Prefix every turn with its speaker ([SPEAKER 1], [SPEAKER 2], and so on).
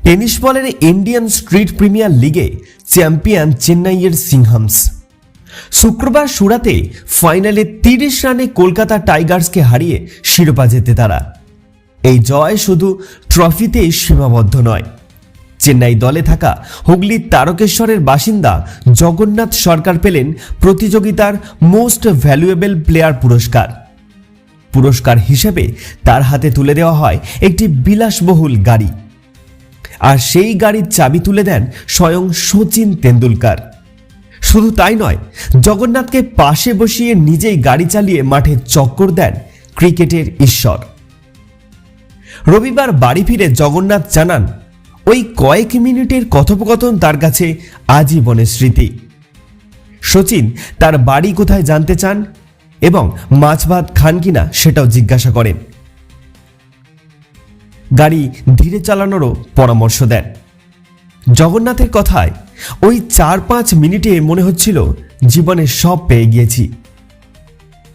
[SPEAKER 1] Tennis বলের Indian street premier লিগে champion চেন্নাইয়ের সিংহামস। শুক্রবার সুরাতে ফাইনালে 30 রানে কলকাতা টাইগার্সকে হারিয়ে শিরোপা জেতে তারা। এই জয় শুধু ট্রফিতেই সীমাবদ্ধ নয়, চেন্নাই দলে থাকা হুগলির তারকেশ্বরের বাসিন্দা জগন্নাথ সরকার পেলেন প্রতিযোগিতার মোস্ট ভ্যালুয়েবল প্লেয়ার পুরস্কার। পুরস্কার হিসেবে তার হাতে তুলে দেওয়া হয় একটি বিলাসবহুল গাড়ি, আর সেই গাড়ির চাবি তুলে দেন স্বয়ং সচিন তেন্ডুলকর। শুধু তাই নয়, জগন্নাথকে পাশে বসিয়ে নিজেই গাড়ি চালিয়ে মাঠে চক্কর দেন ক্রিকেটের ঈশ্বর। রবিবার বাড়ি ফিরে জগন্নাথ জানান, ওই কয়েক মিনিটের কথোপকথন তার কাছে আজীবনের স্মৃতি। সচিন তার বাড়ি কোথায় জানতে চান এবং মাছ ভাত খান কিনা সেটাও জিজ্ঞাসা করেন। গাড়ি ধীরে চালানোরও পরামর্শ দেন। জগন্নাথের কথায় ওই 4-5 মিনিটে মনে হচ্ছিল জীবনে সব পেয়ে গিয়েছি।